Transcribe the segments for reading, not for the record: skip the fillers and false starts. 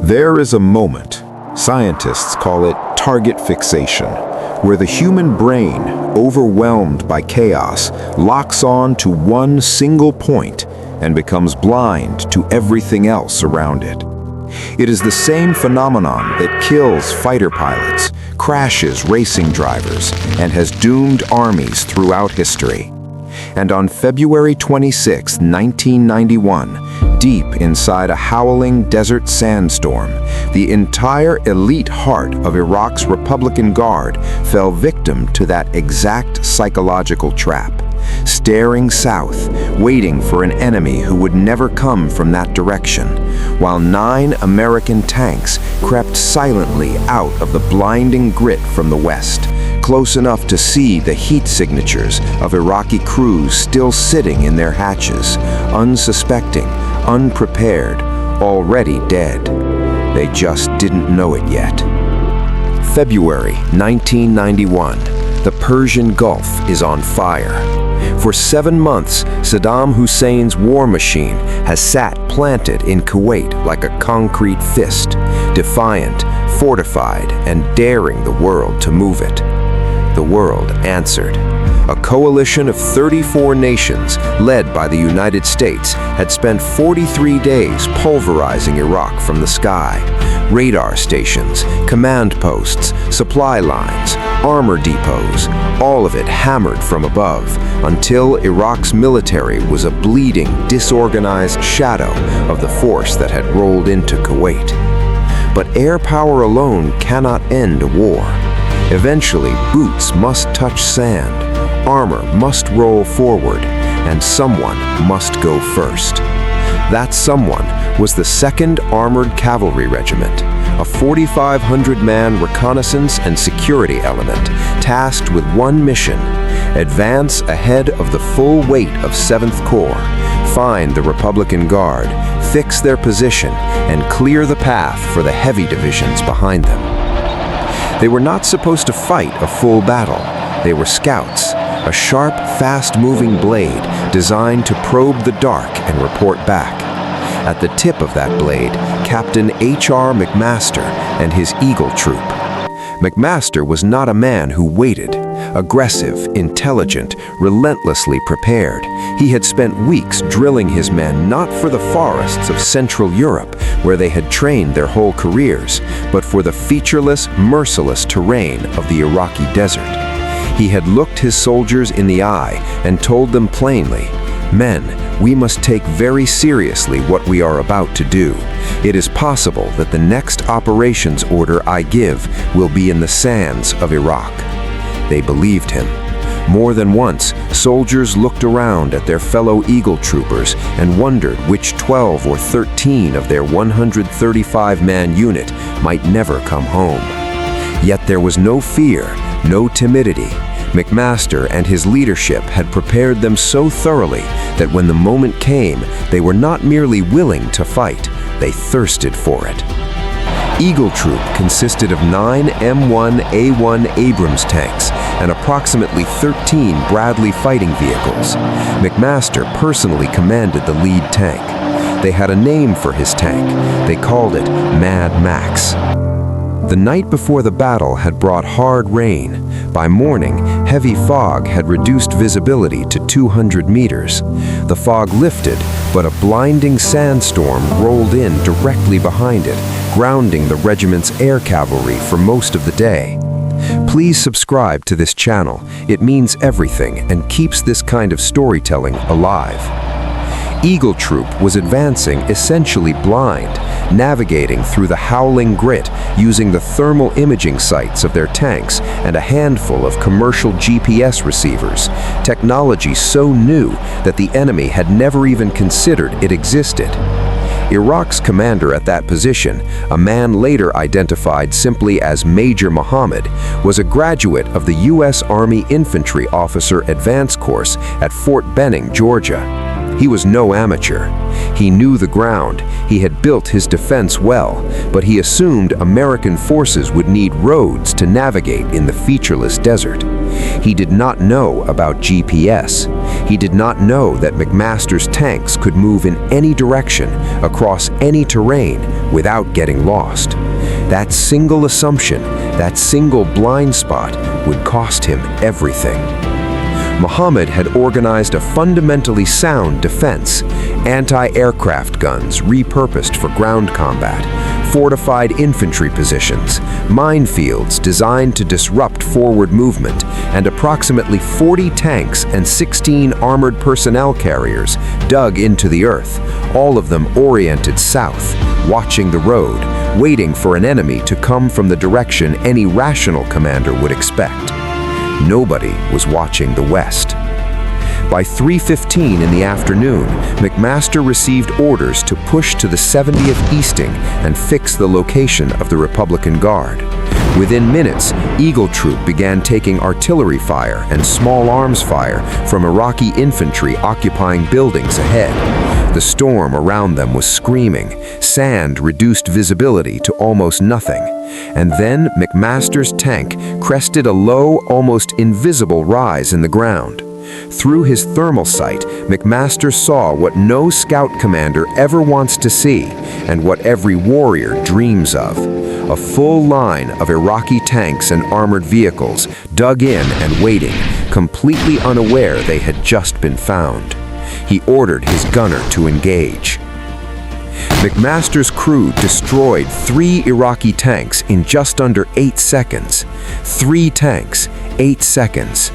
There is a moment, scientists call it target fixation, where the human brain, overwhelmed by chaos, locks on to one single point and becomes blind to everything else around it. It is the same phenomenon that kills fighter pilots, crashes racing drivers, and has doomed armies throughout history. And on February 26, 1991, deep inside a howling desert sandstorm, the entire elite heart of Iraq's Republican Guard fell victim to that exact psychological trap, staring south, waiting for an enemy who would never come from that direction, while 9 American tanks crept silently out of the blinding grit from the west, close enough to see the heat signatures of Iraqi crews still sitting in their hatches, unsuspecting, unprepared, already dead. They just didn't know it yet. February 1991. The Persian Gulf is on fire. For 7 months, Saddam Hussein's war machine has sat planted in Kuwait like a concrete fist, defiant, fortified, and daring the world to move it. The world answered. A coalition of 34 nations, led by the United States, had spent 43 days pulverizing Iraq from the sky. Radar stations, command posts, supply lines, armor depots, all of it hammered from above, until Iraq's military was a bleeding, disorganized shadow of the force that had rolled into Kuwait. But air power alone cannot end a war. Eventually, boots must touch sand, armor must roll forward, and someone must go first. That someone was the 2nd Armored Cavalry Regiment, a 4,500-man reconnaissance and security element tasked with one mission: advance ahead of the full weight of 7th Corps, find the Republican Guard, fix their position, and clear the path for the heavy divisions behind them. They were not supposed to fight a full battle. They were scouts, a sharp, fast-moving blade designed to probe the dark and report back. At the tip of that blade, Captain H.R. McMaster and his Eagle Troop. McMaster was not a man who waited. Aggressive, intelligent, relentlessly prepared, he had spent weeks drilling his men not for the forests of Central Europe, where they had trained their whole careers, but for the featureless, merciless terrain of the Iraqi desert. He had looked his soldiers in the eye and told them plainly, "Men, we must take very seriously what we are about to do. It is possible that the next operations order I give will be in the sands of Iraq." They believed him. More than once, soldiers looked around at their fellow Eagle Troopers and wondered which 12 or 13 of their 135-man unit might never come home. Yet there was no fear, no timidity. McMaster and his leadership had prepared them so thoroughly that when the moment came, they were not merely willing to fight, they thirsted for it. Eagle Troop consisted of 9 M1A1 Abrams tanks and approximately 13 Bradley fighting vehicles. McMaster personally commanded the lead tank. They had a name for his tank. They called it Mad Max. The night before the battle had brought hard rain. By morning, heavy fog had reduced visibility to 200 meters. The fog lifted, but a blinding sandstorm rolled in directly behind it, grounding the regiment's air cavalry for most of the day. Please subscribe to this channel. It means everything and keeps this kind of storytelling alive. Eagle Troop was advancing essentially blind, navigating through the howling grit using the thermal imaging sights of their tanks and a handful of commercial GPS receivers, technology so new that the enemy had never even considered it existed. Iraq's commander at that position, a man later identified simply as Major Muhammad, was a graduate of the U.S. Army Infantry Officer Advance Course at Fort Benning, Georgia. He was no amateur. He knew the ground. He had built his defense well, but he assumed American forces would need roads to navigate in the featureless desert. He did not know about GPS. He did not know that McMaster's tanks could move in any direction, across any terrain, without getting lost. That single assumption, that single blind spot, would cost him everything. Muhammad had organized a fundamentally sound defense: anti-aircraft guns repurposed for ground combat, fortified infantry positions, minefields designed to disrupt forward movement, and approximately 40 tanks and 16 armored personnel carriers dug into the earth, all of them oriented south, watching the road, waiting for an enemy to come from the direction any rational commander would expect. Nobody was watching the west. By 3:15 in the afternoon, McMaster received orders to push to the 70th Easting and fix the location of the Republican Guard. Within minutes, Eagle Troop began taking artillery fire and small arms fire from Iraqi infantry occupying buildings ahead. The storm around them was screaming. Sand reduced visibility to almost nothing. And then McMaster's tank crested a low, almost invisible rise in the ground. Through his thermal sight, McMaster saw what no scout commander ever wants to see, and what every warrior dreams of: a full line of Iraqi tanks and armored vehicles dug in and waiting, completely unaware they had just been found. He ordered his gunner to engage. McMaster's crew destroyed 3 Iraqi tanks in just under 8 seconds. 3 tanks, 8 seconds.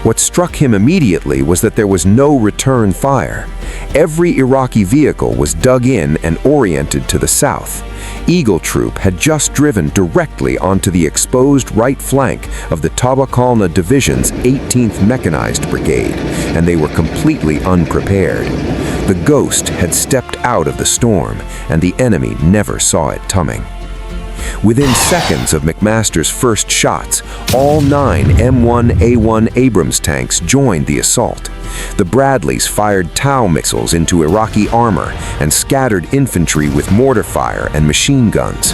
What struck him immediately was that there was no return fire. Every Iraqi vehicle was dug in and oriented to the south. Eagle Troop had just driven directly onto the exposed right flank of the Tawakalna Division's 18th Mechanized Brigade, and they were completely unprepared. The ghost had stepped out of the storm, and the enemy never saw it coming. Within seconds of McMaster's first shots, all 9 M1A1 Abrams tanks joined the assault. The Bradleys fired Tau missiles into Iraqi armor and scattered infantry with mortar fire and machine guns.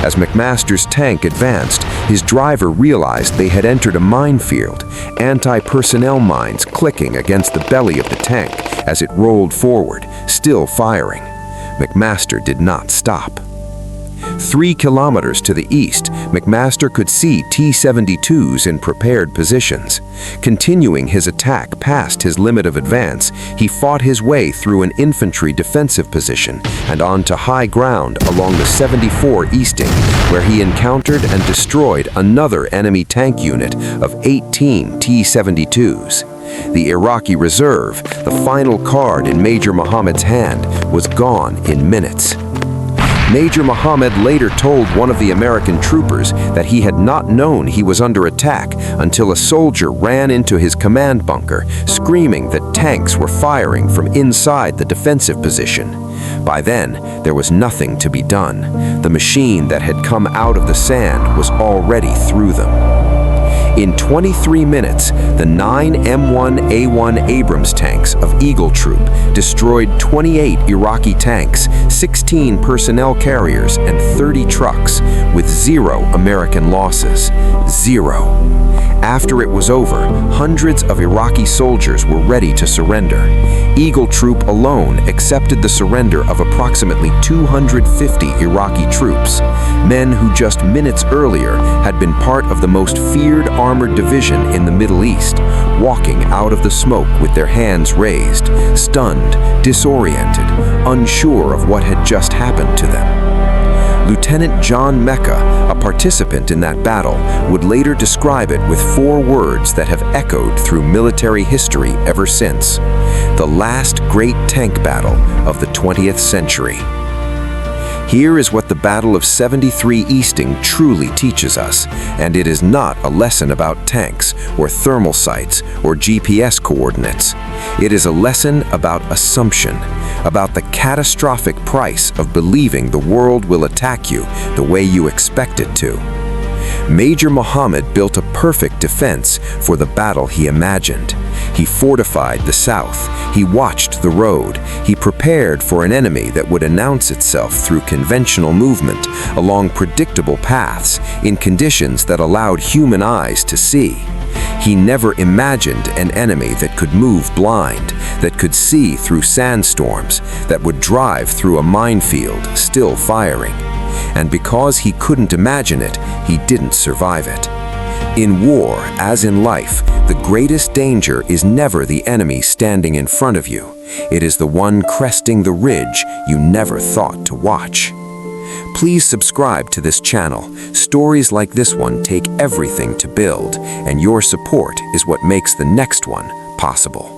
As McMaster's tank advanced, his driver realized they had entered a minefield, anti-personnel mines clicking against the belly of the tank as it rolled forward, still firing. McMaster did not stop. 3 kilometers to the east, McMaster could see T-72s in prepared positions. Continuing his attack past his limit of advance, he fought his way through an infantry defensive position and onto high ground along the 74 Easting, where he encountered and destroyed another enemy tank unit of 18 T-72s. The Iraqi reserve, the final card in Major Muhammad's hand, was gone in minutes. Major Muhammad later told one of the American troopers that he had not known he was under attack until a soldier ran into his command bunker, screaming that tanks were firing from inside the defensive position. By then, there was nothing to be done. The machine that had come out of the sand was already through them. In 23 minutes, the 9 M1A1 Abrams tanks of Eagle Troop destroyed 28 Iraqi tanks, 16 personnel carriers, and 30 trucks, with 0 American losses. 0. After it was over, hundreds of Iraqi soldiers were ready to surrender. Eagle Troop alone accepted the surrender of approximately 250 Iraqi troops, men who just minutes earlier had been part of the most feared armored division in the Middle East, walking out of the smoke with their hands raised, stunned, disoriented, unsure of what had just happened to them. Lieutenant John Mecca, a participant in that battle, would later describe it with 4 words that have echoed through military history ever since: the last great tank battle of the 20th century. Here is what the Battle of 73 Easting truly teaches us, and it is not a lesson about tanks or thermal sights or GPS coordinates. It is a lesson about assumption, about the catastrophic price of believing the world will attack you the way you expect it to. Major Muhammad built a perfect defense for the battle he imagined. He fortified the south. He watched the road. He prepared for an enemy that would announce itself through conventional movement, along predictable paths, in conditions that allowed human eyes to see. He never imagined an enemy that could move blind, that could see through sandstorms, that would drive through a minefield, still firing. And because he couldn't imagine it, he didn't survive it. In war, as in life, the greatest danger is never the enemy standing in front of you. It is the one cresting the ridge you never thought to watch. Please subscribe to this channel. Stories like this one take everything to build, and your support is what makes the next one possible.